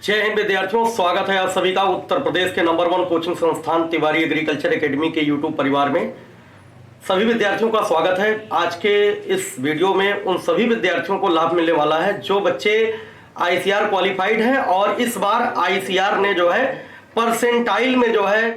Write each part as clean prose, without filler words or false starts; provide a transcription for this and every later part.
जय हिंद विद्यार्थियों, स्वागत है आप सभी का उत्तर प्रदेश के नंबर 1 कोचिंग संस्थान तिवारी एग्रीकल्चर एकेडमी के यूट्यूब परिवार में। सभी विद्यार्थियों का स्वागत है। आज के इस वीडियो में उन सभी विद्यार्थियों को लाभ मिलने वाला है जो बच्चे आईसीआर क्वालिफाइड हैं और इस बार आईसीआर ने जो है परसेंटाइल में जो है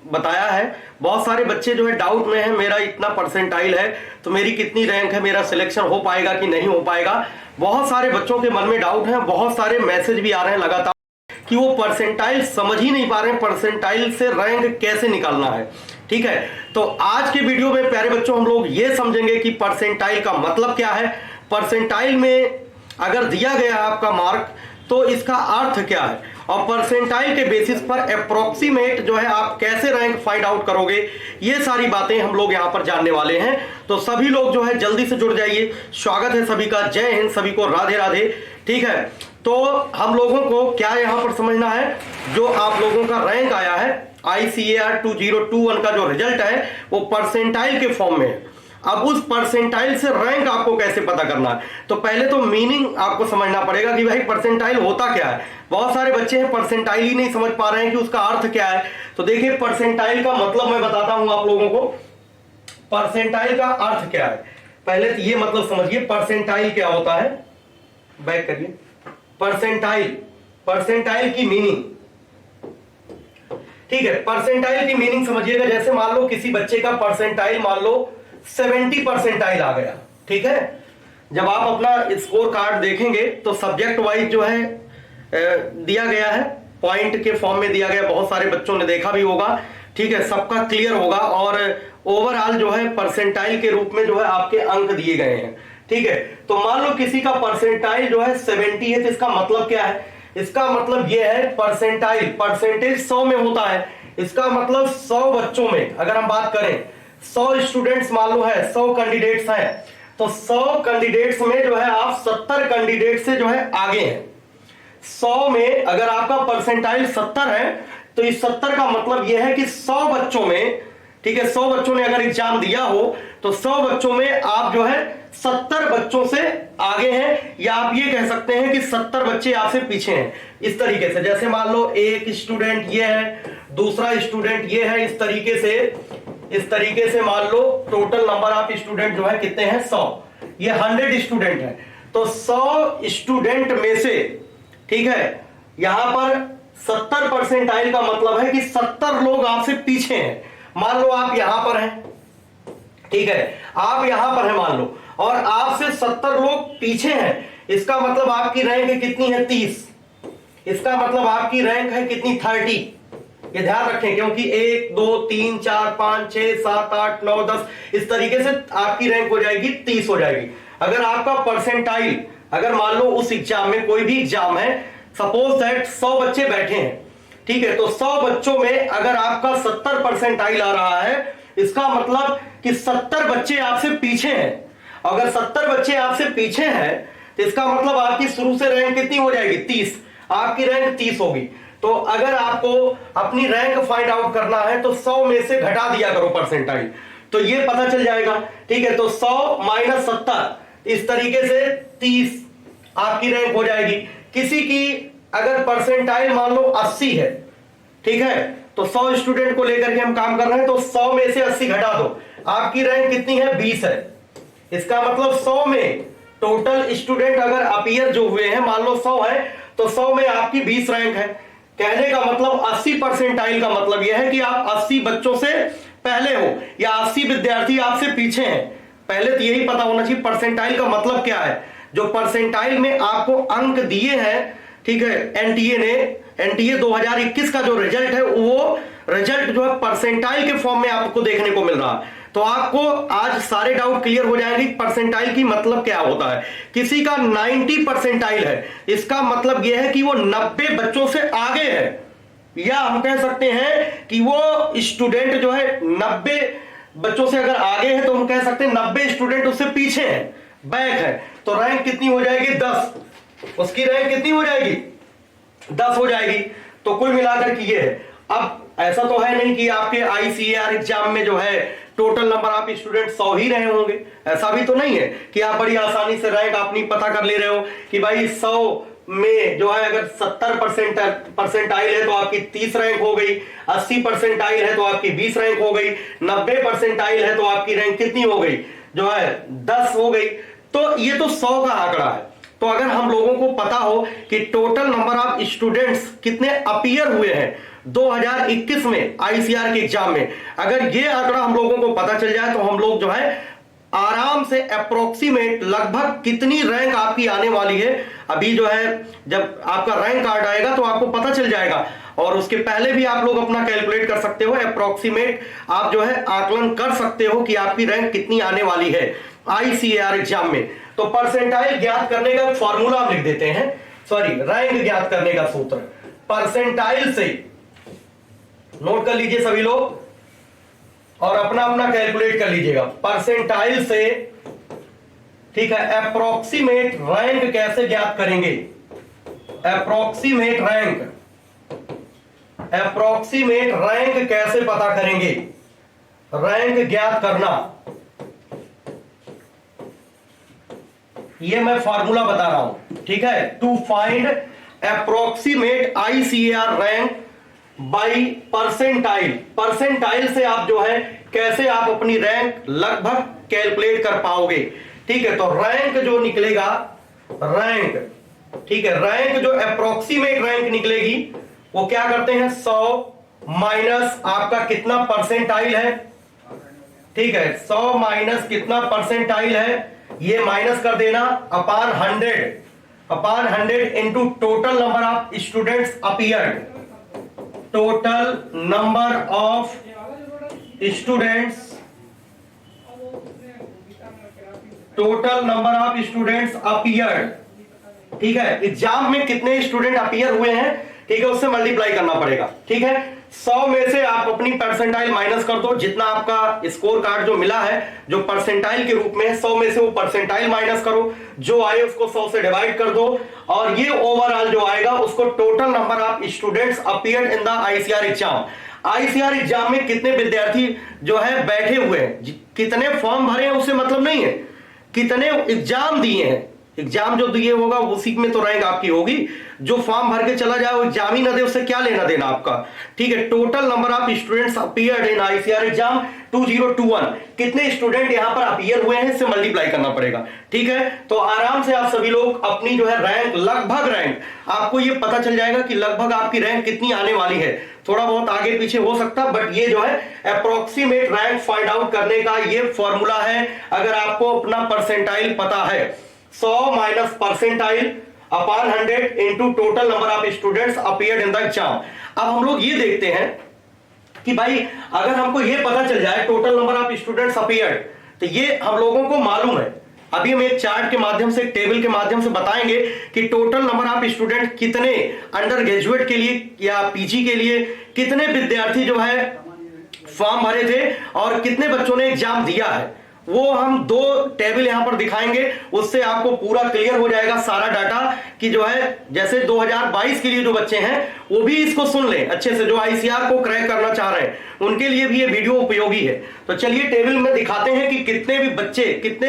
बताया है। बहुत सारे बच्चे जो है डाउट में है, मेरा इतना परसेंटाइल है तो मेरी कितनी रैंक है, मेरा सिलेक्शन हो पाएगा कि नहीं हो पाएगा। बहुत सारे बच्चों के मन में डाउट है, बहुत सारे मैसेज भी आ रहे हैं लगातार कि वो परसेंटाइल समझ ही नहीं पा रहे हैं, परसेंटाइल से रैंक कैसे निकालना है। ठीक है, तो आज के वीडियो में प्यारे बच्चों हम लोग ये समझेंगे कि परसेंटाइल का मतलब क्या है, परसेंटाइल में अगर दिया गया है आपका मार्क तो इसका अर्थ क्या है, और परसेंटाइल के बेसिस पर अप्रोक्सीमेट जो है आप कैसे रैंक फाइंड आउट करोगे, ये सारी बातें हम लोग यहां पर जानने वाले हैं। तो सभी लोग जो है जल्दी से जुड़ जाइए। स्वागत है सभी का, जय हिंद, सभी को राधे राधे। ठीक है, तो हम लोगों को क्या यहां पर समझना है, जो आप लोगों का रैंक आया है ICAR 2021 का जो रिजल्ट है वो परसेंटाइल के फॉर्म में है। अब उस परसेंटाइल से रैंक आपको कैसे पता करना है, तो पहले तो मीनिंग आपको समझना पड़ेगा कि भाई परसेंटाइल होता क्या है। बहुत सारे बच्चे हैं परसेंटाइल ही नहीं समझ पा रहे हैं कि उसका अर्थ क्या है। तो देखिए, परसेंटाइल का मतलब मैं बताता हूं आप लोगों को, परसेंटाइल का अर्थ क्या है। पहले तो ये मतलब समझिए परसेंटाइल क्या होता है। बैक करिए। परसेंटाइल, परसेंटाइल की मीनिंग, ठीक है, परसेंटाइल की मीनिंग समझिएगा। जैसे मान लो किसी बच्चे का परसेंटाइल मान लो 70 परसेंटाइल आ गया। ठीक है, जब आप अपना स्कोर कार्ड देखेंगे तो सब्जेक्ट वाइज जो है दिया गया है, पॉइंट के फॉर्म में दिया गया, बहुत सारे बच्चों ने देखा भी होगा। ठीक है, सबका क्लियर होगा, और ओवरऑल जो है परसेंटाइल के रूप में जो है आपके अंक दिए गए हैं। ठीक है, तो मान लो किसी का परसेंटाइल जो है 70 है, तो इसका मतलब क्या है, इसका मतलब यह है परसेंटाइल, परसेंटेज 100 में होता है। इसका मतलब 100 बच्चों में अगर हम बात करें, 100 स्टूडेंट्स मान लो है, 100 कैंडिडेट्स हैं, तो 100 कैंडिडेट्स में जो है आप 70 कैंडिडेट से जो है आगे हैं। 100 में अगर आपका परसेंटाइल 70 है तो इस 70 का मतलब यह है कि 100 बच्चों में, ठीक है, 100 बच्चों ने अगर एग्जाम दिया हो तो 100 बच्चों में आप जो है 70 बच्चों से आगे हैं, या आप ये कह सकते हैं कि 70 बच्चे आपसे पीछे हैं। इस तरीके से, जैसे मान लो एक स्टूडेंट ये है, दूसरा स्टूडेंट ये है, इस तरीके से मान लो टोटल नंबर ऑफ स्टूडेंट जो है कितने हैं, 100। ये 100 स्टूडेंट है, तो 100 स्टूडेंट में से, ठीक है, यहां पर 70 परसेंटाइल का मतलब है कि 70 लोग आपसे पीछे हैं। मान लो आप यहां पर हैं, ठीक है, आप यहां पर हैं मान लो, और आपसे 70 लोग पीछे हैं, इसका मतलब आपकी रैंक कितनी है, 30। इसका मतलब आपकी रैंक है कितनी, 30। ये ध्यान रखें, क्योंकि 1 2 3 4 5 6 7 8 9 10 इस तरीके से आपकी रैंक हो जाएगी 30 हो जाएगी। अगर आपका परसेंटाइल, अगर मान लो उस एग्जाम में, कोई भी एग्जाम है, सपोज दैट 100 बच्चे बैठे हैं, ठीक है, तो 100 बच्चों में अगर आपका 70 परसेंटाइल आ रहा है, इसका मतलब कि 70 बच्चे आपसे पीछे हैं। अगर 70 बच्चे आपसे पीछे हैं तो इसका मतलब आपकी शुरू से रैंक कितनी हो जाएगी, 30। आपकी रैंक 30 होगी। तो अगर आपको अपनी रैंक फाइंड आउट करना है तो 100 में से घटा दिया करो परसेंटाइल, तो ये पता चल जाएगा। ठीक है, तो 100 माइनस 70, इस तरीके से 30 आपकी रैंक हो जाएगी। किसी की अगर परसेंटाइल मान लो 80 है, ठीक है, तो 100 स्टूडेंट को लेकर के हम काम कर रहे हैं, तो 100 में से 80 घटा दो, आपकी रैंक कितनी है, 20 है। इसका मतलब 100 में टोटल स्टूडेंट अगर अपीयर जो हुए हैं, मान लो 100 है, तो 100 में आपकी 20 रैंक है। कहने का मतलब 80 परसेंटाइल का मतलब यह है कि आप 80 बच्चों से पहले हो, या 80 विद्यार्थी आपसे पीछे हैं। पहले तो यही पता होना चाहिए परसेंटाइल का मतलब क्या है। जो परसेंटाइल में आपको अंक दिए हैं, ठीक है, एनटीए 2021 का जो रिजल्ट है, वो रिजल्ट जो है परसेंटाइल के फॉर्म में आपको देखने को मिल रहा है। तो आपको आज सारे डाउट क्लियर हो जाएंगे परसेंटाइल की मतलब क्या होता है। किसी का 90 परसेंटाइल है, इसका मतलब यह है कि वो 90 बच्चों से आगे है, या हम कह सकते हैं कि वो स्टूडेंट जो है 90 बच्चों से अगर आगे है तो हम कह सकते हैं 90 स्टूडेंट उससे पीछे हैं, बैक है। तो रैंक कितनी हो जाएगी, 10। उसकी रैंक कितनी हो जाएगी, 10 हो जाएगी। तो कुल मिलाकर के ये है। अब ऐसा तो है नहीं कि आपके आईसीएआर एग्जाम में जो है टोटल नंबर ऑफ स्टूडेंट 100 ही रहे होंगे, ऐसा भी तो नहीं है कि आप बड़ी आसानी से रैंक अपनी पता कर ले रहे हो कि भाई 100 में जो है अगर 70 परसेंटाइल है तो आपकी 30 रैंक हो गई, 80 परसेंटाइल है तो आपकी 20 रैंक हो गई, 90 परसेंटाइल है तो आपकी रैंक कितनी हो गई, जो है 10 हो गई। तो ये तो 100 का आंकड़ा है। तो अगर हम लोगों को पता हो कि टोटल नंबर ऑफ स्टूडेंट्स कितने अपीयर हुए हैं 2021 में आईसीआर के एग्जाम में, अगर ये आंकड़ा हम लोगों को पता चल जाए तो हम लोग जो है आराम से अप्रोक्सीमेट लगभग कितनी रैंक आपकी आने वाली है, अभी जो है जब आपका रैंक कार्ड आएगा तो आपको पता चल जाएगा। और उसके पहले भी आप लोग अपना कैलकुलेट कर सकते हो, अप्रोक्सीमेट आप जो है आकलन कर सकते हो कि आपकी रैंक कितनी आने वाली है आईसीआर एग्जाम में। तो परसेंटाइल ज्ञात करने का फॉर्मूला हम लिख देते हैं, सॉरी रैंक ज्ञात करने का सूत्र परसेंटाइल से नोट कर लीजिए सभी लोग और अपना अपना कैलकुलेट कर लीजिएगा। परसेंटाइल से, ठीक है, अप्रोक्सीमेट रैंक कैसे ज्ञात करेंगे, अप्रोक्सीमेट रैंक कैसे पता करेंगे, रैंक ज्ञात करना, ये मैं फॉर्मूला बता रहा हूं, ठीक है। To find approximate ICR rank by percentile, percentile से आप जो है कैसे आप अपनी रैंक लगभग कैलकुलेट कर पाओगे, ठीक है। तो रैंक जो निकलेगा, रैंक, ठीक है, रैंक जो अप्रोक्सीमेट रैंक निकलेगी वो क्या करते हैं 100 माइनस आपका कितना परसेंटाइल है, ठीक है, 100 माइनस कितना परसेंटाइल है ये माइनस कर देना अपान 100 into total number of students appeared, total number of students appeared, ठीक है। एग्जाम में कितने स्टूडेंट अपीयर हुए हैं, ठीक है, उससे मल्टीप्लाई करना पड़ेगा, ठीक है। 100 में से आप अपनी परसेंटाइल माइनस कर दो, जितना आपका स्कोर कार्ड जो मिला है जो परसेंटाइल के रूप में 100 में से वो परसेंटाइल माइनस करो, जो आए उसको 100 से डिवाइड कर दो और ये ओवरऑल जो आएगा उसको total number of students appeared in the ICR exam. ICR exam में कितने विद्यार्थी जो है बैठे हुए हैं, कितने फॉर्म भरे हैं उससे मतलब नहीं है, कितने एग्जाम दिए हैं, एग्जाम जो दिए होगा उसी में तो रैंक आपकी होगी, जो फॉर्म भर के चला जाए वो एग्जाम ही ना दे उससे क्या लेना देना आपका, ठीक है। Total number of students appeared in ICR exam 2021, कितने स्टूडेंट यहां पर अपीयर हुए हैं इससे मल्टीप्लाई करना पड़ेगा, ठीक है। तो आराम से आप सभी लोग अपनी जो है रैंक, लगभग रैंक आपको ये पता चल जाएगा कि लगभग आपकी रैंक कितनी आने वाली है, थोड़ा बहुत आगे पीछे हो सकता है बट ये जो है अप्रोक्सीमेट रैंक फाइंड आउट करने का ये फॉर्मूला है। अगर आपको अपना परसेंटाइल पता है 100 minus percentile upon 100 into total number of students appeared in the exam. अब हम लोग ये देखते हैं कि भाई अगर हमको ये पता चल जाए total number of students appeared, तो ये हम लोगों को मालूम है, अभी हम एक चार्ट के माध्यम से, टेबल के माध्यम से बताएंगे कि टोटल नंबर ऑफ स्टूडेंट कितने अंडर ग्रेजुएट के लिए या पीजी के लिए कितने विद्यार्थी जो है फॉर्म भरे थे और कितने बच्चों ने एग्जाम दिया है, वो हम दो टेबल यहां पर दिखाएंगे, उससे आपको पूरा क्लियर हो जाएगा सारा डाटा कि जो है जैसे 2022 के लिए जो बच्चे हैं वो भी इसको सुन लें अच्छे से, जो आईसीआर को क्रैक करना चाह रहे हैं उनके लिए भी ये वीडियो उपयोगी है। तो चलिए टेबल में दिखाते हैं कि कितने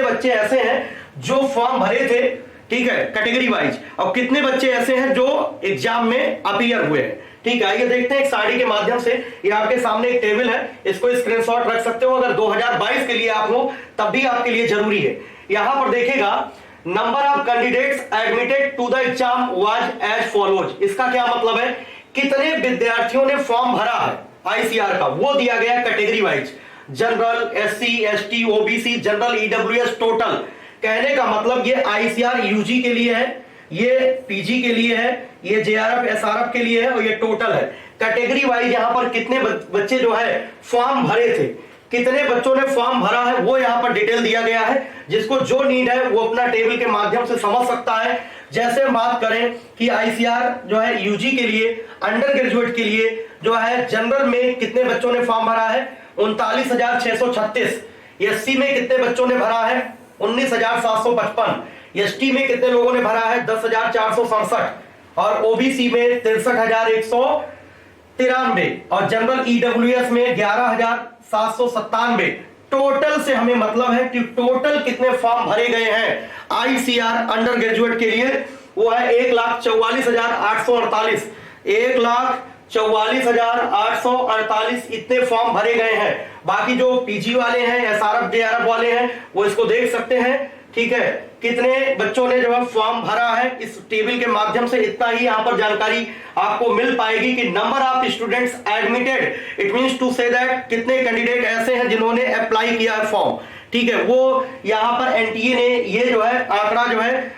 बच्चे ऐसे हैं जो फॉर्म भरे थे, ठीक है, कैटेगरी वाइज, और कितने बच्चे ऐसे हैं जो एग्जाम में अपीयर हुए हैं, ठीक है। आइए देखते हैं एक साड़ी के माध्यम से, ये आपके सामने एक टेबल है, इसको स्क्रीनशॉट रख सकते हो, अगर 2022 के लिए आप हो तब भी आपके लिए जरूरी है। यहां पर देखेगा number of candidates admitted to the exam was as follows, इसका क्या मतलब है, कितने विद्यार्थियों ने फॉर्म भरा है आईसीआर का, वो दिया गया category wise, general, SC, ST, OBC, general, EWS, total. कहने का मतलब ये आईसीआर यूजी के लिए है, ये पीजी के लिए है, ये जेआरएफ एसआरएफ के लिए है और ये टोटल है। कैटेगरी वाइज यहां पर कितने बच्चे जो है फॉर्म भरे थे, कितने बच्चों ने फॉर्म भरा है वो यहां पर डिटेल दिया गया है, जिसको जो नीड है वो अपना टेबल के माध्यम से समझ सकता है। जैसे हम बात करें कि आईसीआर जो है यूजी के लिए, अंडर ग्रेजुएट के लिए जो है जनरल में कितने बच्चों ने फॉर्म भरा है 39,636, एससी में कितने बच्चों ने भरा है 19,755, एसटी में कितने लोगों ने भरा है 10,467 और ओबीसी में 63,193 और जनरल ईडब्ल्यूएस में 11,797। टोटल से हमें मतलब है कि टोटल कितने फॉर्म भरे गए हैं आईसीआर अंडर ग्रेजुएट के लिए वो है 1,44,848। 1,44,848 इतने फॉर्म भरे गए हैं। बाकी जो पीजी वाले हैं, एसआरएफ जेआरएफ वाले हैं, वो इसको देख सकते हैं। ठीक है, कितने बच्चों ने जो है फॉर्म भरा है, इस टेबल के माध्यम से इतना ही यहां पर जानकारी आपको मिल पाएगी कि number of students admitted, it means to say that कितने कैंडिडेट ऐसे हैं जिन्होंने अप्लाई किया है फॉर्म। ठीक है, वो यहां पर एनटीए ने ये जो है आंकड़ा जो है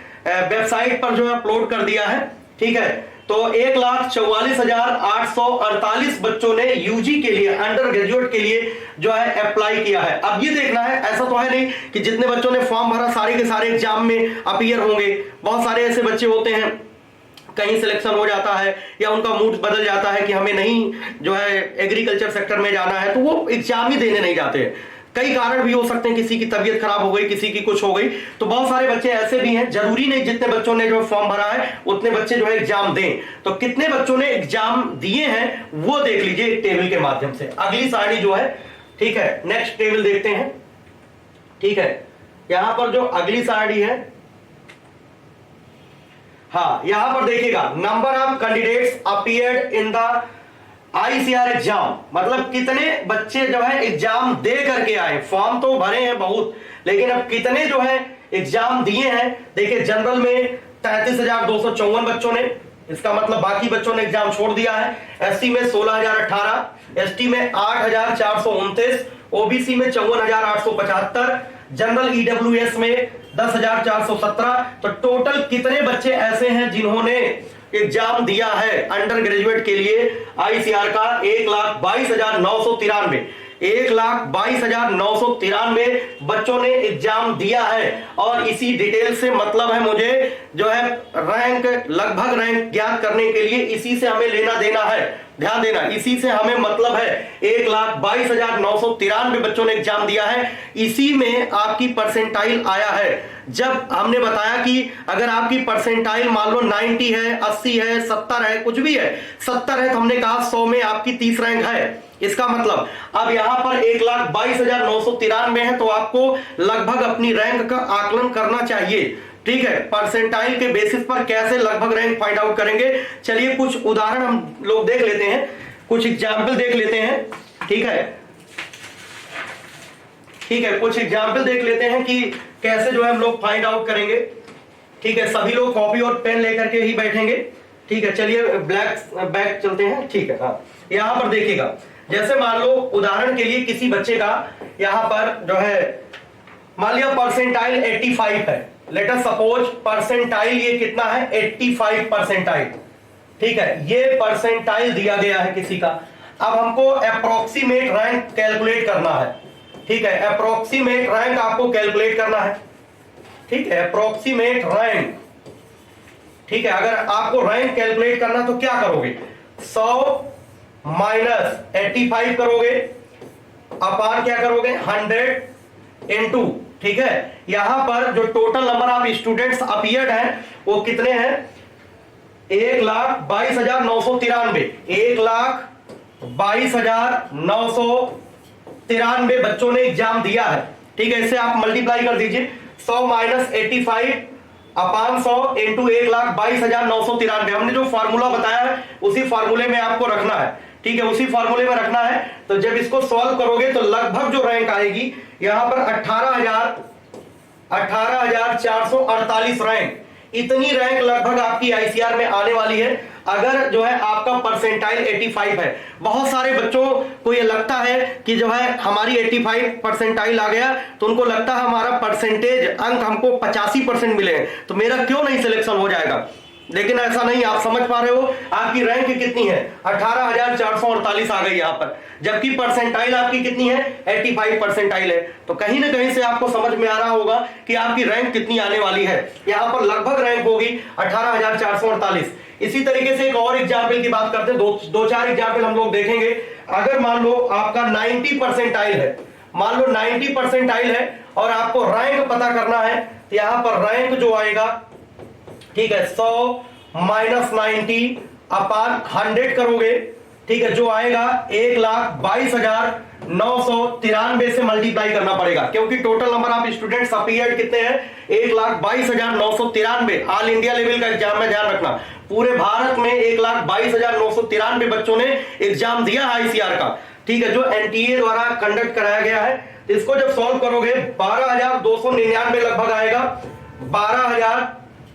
वेबसाइट पर जो है अपलोड कर दिया है। ठीक है, तो 1,44,848 बच्चों ने यूजी के लिए, अंडर ग्रेजुएट के लिए जो है अप्लाई किया है। अब ये देखना है, ऐसा तो है नहीं कि जितने बच्चों ने फॉर्म भरा सारे के सारे एग्जाम में अपीयर होंगे। बहुत सारे ऐसे बच्चे होते हैं, कहीं सिलेक्शन हो जाता है या उनका मूड बदल जाता है कि हमें नहीं जो है एग्रीकल्चर सेक्टर में जाना है, तो वो एग्जाम ही देने नहीं जाते। कई कारण भी हो सकते हैं, किसी की तबीयत खराब हो गई, किसी की कुछ हो गई, तो बहुत सारे बच्चे ऐसे भी हैं। जरूरी नहीं जितने बच्चों ने जो फॉर्म भरा है उतने बच्चे जो है एग्जाम दें। तो कितने बच्चों ने एग्जाम दिए हैं वो देख लीजिए टेबल के माध्यम से। अगली सारणी जो है, ठीक है, नेक्स्ट टेबल देखते हैं। ठीक है, यहां पर जो अगली सारणी है, हाँ, यहां पर देखिएगा number of candidates appeared in the ICR exam, मतलब कितने बच्चे जो है एग्जाम दे करके आए। फॉर्म तो भरे हैं बहुत, लेकिन अब कितने जो है एग्जाम दिए हैं। देखिए, जनरल में 33,254 बच्चों ने, इसका मतलब बाकी बच्चों ने एग्जाम छोड़ दिया है। एससी में 16,018, एसटी में 8,429, ओबीसी में 54,875, जनरल ईडब्ल्यूएस में 10,417। तो टोटल कितने बच्चे ऐसे हैं जिन्होंने एग्जाम दिया है अंडर ग्रेजुएट के लिए आईसीआर का? 1,22,993। 1,22,993 बच्चों ने एग्जाम दिया है। और इसी डिटेल से मतलब है मुझे जो है रैंक, लगभग रैंक ज्ञात करने के लिए इसी से हमें लेना देना है। ध्यान देना, इसी से हमें मतलब है। 1,22,993 बच्चों ने एग्जाम दिया है, इसी में आपकी परसेंटाइल आया है। जब हमने बताया कि अगर आपकी परसेंटाइल मान लो 90 है, 80 है, 70 है, कुछ भी है, 70 है, तो हमने कहा 100 में आपकी 30 रैंक है। इसका मतलब अब यहां पर 1,22,993 है, तो आपको लगभग अपनी रैंक का आकलन करना चाहिए। ठीक है, परसेंटाइल के बेसिस पर कैसे लगभग रैंक फाइंड आउट करेंगे, चलिए कुछ उदाहरण हम लोग देख लेते हैं, कुछ एग्जाम्पल देख लेते हैं। ठीक है, ठीक है, कुछ एग्जाम्पल देख लेते हैं कि कैसे जो है हम लोग फाइंड आउट करेंगे। ठीक है, सभी लोग कॉपी और पेन लेकर के ही बैठेंगे। ठीक है, चलिए ब्लैक बैक चलते हैं। ठीक है, हाँ, यहां पर देखिएगा, जैसे मान लो उदाहरण के लिए किसी बच्चे का यहां पर जो है मान लिया परसेंटाइल 85 है। लेट अस सपोज परसेंटाइल ये कितना है, 85 परसेंटाइल। ठीक है, ये परसेंटाइल दिया गया है किसी का। अब हमको अप्रोक्सीमेट रैंक कैलकुलेट करना है। ठीक है, अप्रोक्सीमेट रैंक आपको कैलकुलेट करना है। ठीक है, अप्रोक्सीमेट रैंक। ठीक है, अगर आपको रैंक कैलकुलेट करना तो क्या करोगे, 100 माइनस 85 करोगे, अपान क्या करोगे, 100 इनटू। ठीक है, यहां पर जो total number of students appeared हैं वो कितने हैं, 1,22,993। 1,22,993 बच्चों ने एग्जाम दिया है। ठीक है, इसे आप मल्टीप्लाई कर दीजिए, 100 माइनस 85 अपान 100 इंटू 1,22,993। हमने जो फॉर्मूला बताया है उसी फॉर्मूले में आपको रखना है। ठीक है, उसी फॉर्मूले में रखना है। तो जब इसको सॉल्व करोगे तो लगभग जो रैंक आएगी यहां पर 18,448 रैंक, इतनी रैंक लगभग आपकी आईसीआर में आने वाली है अगर जो है आपका परसेंटाइल 85 है। बहुत सारे बच्चों को ये लगता है कि जो है हमारी 85 परसेंटाइल आ गया तो उनको लगता है हमारा परसेंटेज अंक हमको 85% मिले हैं, तो मेरा क्यों नहीं सिलेक्शन हो जाएगा। लेकिन ऐसा नहीं, आप समझ पा रहे हो आपकी रैंक कितनी है, 18,448 आ गई यहां पर, जबकि परसेंटाइल आपकी कितनी है, 85 परसेंटाइल है। तो कहीं ना कहीं से आपको समझ में आ रहा होगा कि आपकी रैंक कितनी आने वाली है। यहां पर लगभग रैंक होगी 18,448। इसी तरीके से एक और एग्जाम्पल की बात करते हैं, दो चार एग्जाम्पल हम लोग देखेंगे। अगर मान लो आपका 90 परसेंटाइल है, मान लो 90 परसेंटाइल है और आपको रैंक पता करना है, तो यहां पर रैंक जो आएगा, ठीक है, 100 माइनस 90 अपान 100 करोगे। ठीक है, जो आएगा 1,22,993 से मल्टीप्लाई करना पड़ेगा, क्योंकि total number of students appeared कितने हैं, 1,22,993। ऑल इंडिया लेवल का एग्जाम में ध्यान रखना, पूरे भारत में 1,22,993 बच्चों ने एग्जाम दिया आईसीआर का, ठीक है, जो एनटीए द्वारा कंडक्ट कराया गया है। तो इसको जब सॉल्व करोगे 12,299 लगभग आएगा, 12,000,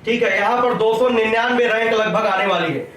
ठीक है, यहां पर 299 रैंक लगभग आने वाली है,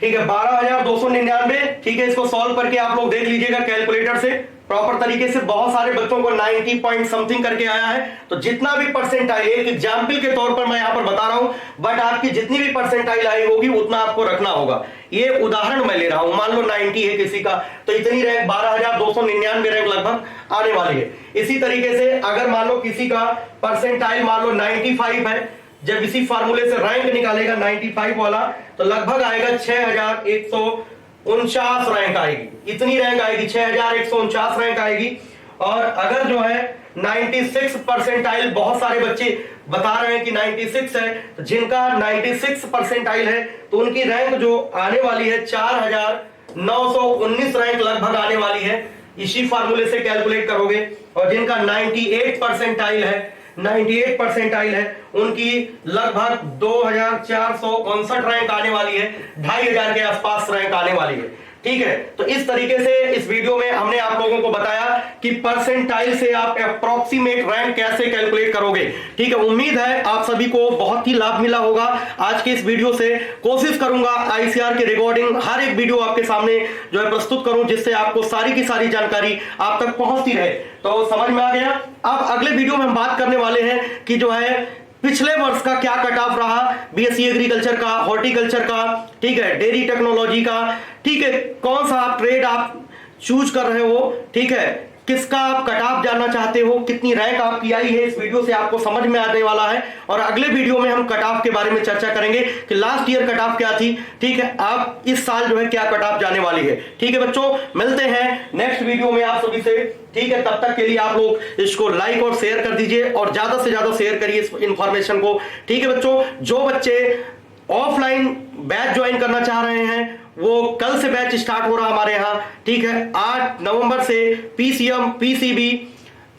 ठीक है, 12,299, ठीक है। इसको सॉल्व करके आप लोग देख लीजिएगा कैलकुलेटर से प्रॉपर तरीके से। बहुत सारे बच्चों को 90 पॉइंट समथिंग करके आया है, तो जितना भी परसेंटाइल, एक एग्जाम्पल के तौर पर मैं यहां पर बता रहा हूं, बट आपकी जितनी भी परसेंटाइल आई होगी उतना आपको रखना होगा। ये उदाहरण मैं ले रहा हूं, मान लो 90 है किसी का, तो इतनी रैंक 12,299 रैंक लगभग आने वाली है। इसी तरीके से अगर मान लो किसी का परसेंटाइल मान लो 95 है, जब इसी फार्मूले से रैंक निकालेगा 95 वाला, तो लगभग आएगा 6,149 रैंक आएगी, इतनी रैंक आएगी, 6,149 रैंक आएगी। और अगर जो है 96 परसेंटाइल, बहुत सारे बच्चे बता रहे हैं कि 96 है, तो जिनका 96 परसेंटाइल है तो उनकी रैंक जो आने वाली है 4,919 रैंक लगभग आने वाली है, इसी फार्मूले से कैलकुलेट करोगे। और जिनका 98 परसेंटाइल है, 98 परसेंटाइल है, उनकी लगभग 2,459 रैंक आने वाली है, 2,500 के आसपास रैंक आने वाली है, ठीक है। तो इस तरीके से इस वीडियो में हमने आप लोगों को बताया कि परसेंटाइल से आप अप्रोक्सीमेट रैंक कैसे कैलकुलेट करोगे, ठीक है। उम्मीद है आप सभी को बहुत ही लाभ मिला होगा आज के इस वीडियो से। कोशिश करूंगा आईसीआर के रिगार्डिंग हर एक वीडियो आपके सामने जो है प्रस्तुत करूं, जिससे आपको सारी की सारी जानकारी आप तक पहुंचती रहे। तो समझ में आ गया। अब अगले वीडियो में हम बात करने वाले हैं कि जो है पिछले वर्ष का क्या कट ऑफ रहा, बीएससी एग्रीकल्चर का, हॉर्टिकल्चर का, ठीक है, डेयरी टेक्नोलॉजी का, ठीक है, कौन सा आप ट्रेड आप चूज कर रहे हो, ठीक है, किसका आप कट ऑफ जानना चाहते हो, कितनी रैंक आपकी आई है, इस वीडियो से आपको समझ में आने वाला है। और अगले वीडियो में हम कट ऑफ के बारे में चर्चा करेंगे कि लास्ट ईयर कट ऑफ क्या थी, ठीक है, आप इस साल जो है क्या कट ऑफ जाने वाली है, ठीक है बच्चों। मिलते हैं नेक्स्ट वीडियो में आप सभी से, ठीक है। तब तक के लिए आप लोग इसको लाइक और शेयर कर दीजिए और ज्यादा से ज्यादा शेयर करिए इस इंफॉर्मेशन को, ठीक है बच्चों। जो बच्चे ऑफलाइन बैच ज्वाइन करना चाह रहे हैं वो कल से बैच स्टार्ट हो रहा हमारे यहाँ, ठीक है, 8 नवंबर से पीसीएम, पीसीबी,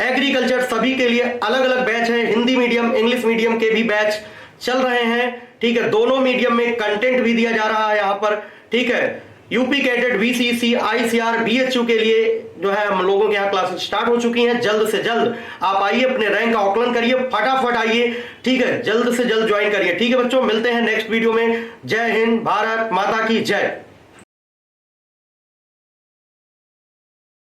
एग्रीकल्चर सभी के लिए अलग अलग बैच है, हिंदी मीडियम, इंग्लिश मीडियम के भी बैच चल रहे हैं, ठीक है। दोनों मीडियम में कंटेंट भी दिया जा रहा है यहाँ पर, ठीक है। UP cadet, VCC, ICR, BHU के लिए जो है हम लोगों के यहाँ क्लासेस स्टार्ट हो चुकी हैं। जल्द से जल्द आप आइए, अपने रैंक का आकलन करिए, फटाफट आइए, ठीक है, जल्द से जल्द ज्वाइन करिए, ठीक है बच्चों। मिलते हैं नेक्स्ट वीडियो में। जय हिंद, भारत माता की जय।